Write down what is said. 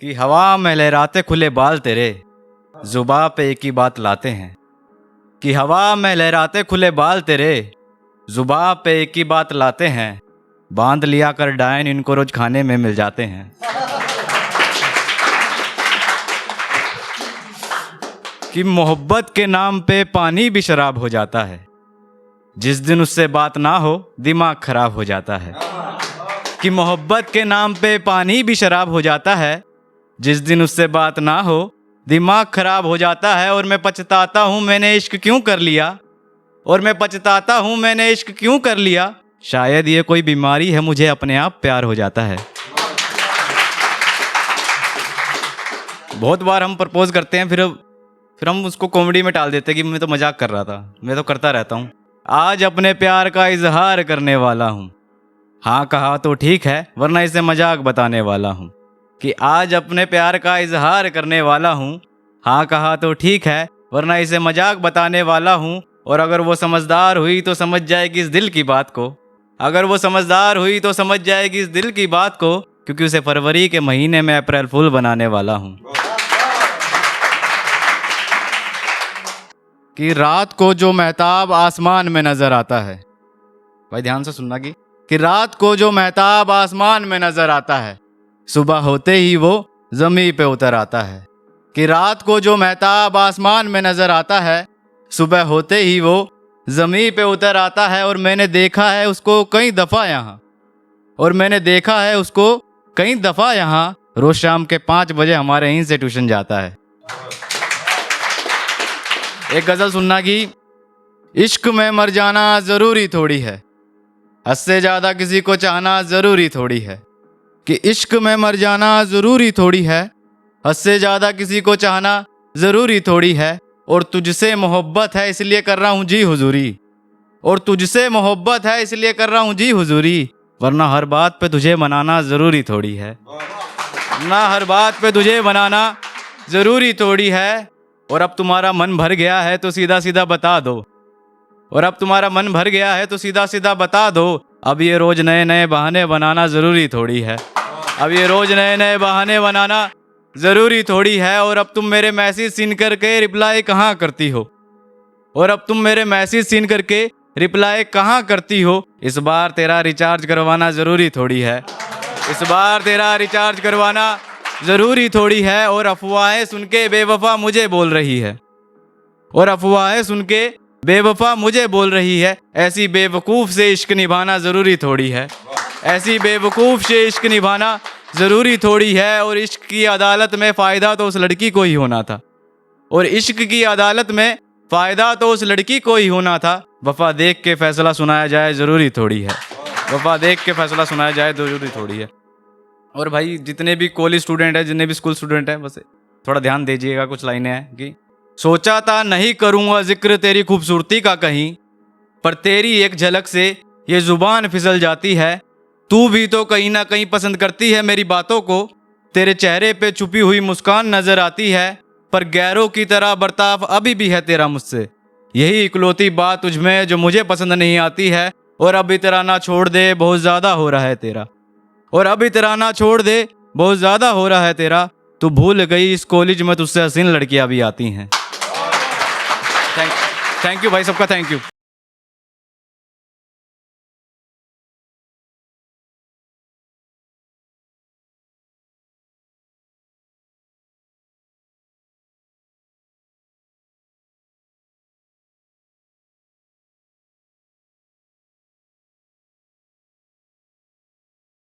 कि हवा में लहराते खुले बाल तेरे जुबां पे एक ही बात लाते हैं। कि हवा में लहराते खुले बाल तेरे जुबां पे एक ही बात लाते हैं। बांध लिया कर डायन इनको रोज खाने में मिल जाते हैं। कि मोहब्बत के नाम पे पानी भी शराब हो जाता है। जिस दिन उससे बात ना हो दिमाग खराब हो जाता है। कि मोहब्बत के नाम पे पानी भी शराब हो जाता है। जिस दिन उससे बात ना हो दिमाग खराब हो जाता है। और मैं पछताता हूँ मैंने इश्क क्यों कर लिया। और मैं पछताता हूँ मैंने इश्क क्यों कर लिया। शायद ये कोई बीमारी है मुझे अपने आप प्यार हो जाता है। बहुत बार हम प्रपोज करते हैं फिर हम उसको कॉमेडी में टाल देते हैं कि मैं तो मजाक कर रहा था, मैं तो करता रहता हूँ। आज अपने प्यार का इजहार करने वाला हूँ। हाँ कहा तो ठीक है वरना इसे मजाक बताने वाला हूँ। कि आज अपने प्यार का इजहार करने वाला हूँ। हाँ कहा तो ठीक है वरना इसे मजाक बताने वाला हूँ। और अगर वो समझदार हुई तो समझ जाएगी इस दिल की बात को। अगर वो समझदार हुई तो समझ जाएगी इस दिल की बात को। क्योंकि उसे फरवरी के महीने में अप्रैल फूल बनाने वाला हूँ। कि रात को जो महताब आसमान में नजर आता है। भाई ध्यान से सुनना कि रात को जो महताब आसमान में नजर आता है सुबह होते ही वो जमीन पे उतर आता है। कि रात को जो महताब आसमान में नजर आता है सुबह होते ही वो जमीन पे उतर आता है। और मैंने देखा है उसको कई दफा यहाँ। और मैंने देखा है उसको कई दफा यहाँ। रोज शाम के 5 बजे हमारे यहीं से ट्यूशन जाता है। एक गजल सुनना कि इश्क में मर जाना जरूरी थोड़ी है। हद से ज्यादा किसी को चाहना जरूरी थोड़ी है। कि इश्क में मर जाना जरूरी थोड़ी है। हद से ज्यादा किसी को चाहना जरूरी थोड़ी है। और तुझसे मोहब्बत है इसलिए कर रहा हूँ जी हुजूरी। और तुझसे मोहब्बत है इसलिए कर रहा हूँ जी हुजूरी। वरना हर बात पे तुझे मनाना जरूरी थोड़ी है। ना हर बात पे तुझे मनाना जरूरी थोड़ी है। और अब तुम्हारा मन भर गया है तो सीधा सीधा बता दो। और अब तुम्हारा मन भर गया है तो सीधा सीधा बता दो। अब ये रोज नए नए बहाने बनाना जरूरी थोड़ी है। अब ये रोज नए नए बहाने बनाना जरूरी थोड़ी है। और अब तुम मेरे मैसेज सीन करके रिप्लाई कहाँ करती हो। और अब तुम मेरे मैसेज सीन करके रिप्लाई कहाँ करती हो। इस बार तेरा रिचार्ज करवाना जरूरी थोड़ी है। इस बार तेरा रिचार्ज करवाना जरूरी थोड़ी है। और अफवाहें सुन के बेवफा मुझे बोल रही है। और अफवाहें सुन के बेवफा मुझे बोल रही है। ऐसी बेवकूफ़ से इश्क निभाना ज़रूरी थोड़ी है। ऐसी बेवकूफ़ से इश्क निभाना ज़रूरी थोड़ी है। और इश्क की अदालत में फ़ायदा तो उस लड़की को ही होना था। और इश्क की अदालत में फ़ायदा तो उस लड़की को ही होना था। वफ़ा देख के फ़ैसला सुनाया जाए ज़रूरी थोड़ी है। वफ़ा देख के फ़ैसला सुनाया जाए ज़रूरी थोड़ी है। और भाई जितने भी कॉलेज स्टूडेंट हैं जितने भी स्कूल स्टूडेंट हैं बस थोड़ा ध्यान दीजिएगा। कुछ लाइनें हैं कि सोचा था नहीं करूँगा जिक्र तेरी खूबसूरती का कहीं। पर तेरी एक झलक से ये ज़ुबान फिसल जाती है। तू भी तो कहीं ना कहीं पसंद करती है मेरी बातों को। तेरे चेहरे पे छुपी हुई मुस्कान नज़र आती है। पर गैरों की तरह बर्ताव अभी भी है तेरा मुझसे। यही इकलौती बात तुझमें जो मुझे पसंद नहीं आती है। और अब इतराना छोड़ दे बहुत ज़्यादा हो रहा है तेरा। और अब इतराना छोड़ दे बहुत ज़्यादा हो रहा है तेरा। तू भूल गई इस कॉलेज में तुझसे हसीन लड़कियां भी आती हैं। थैंक यू भाई सबका, थैंक यू।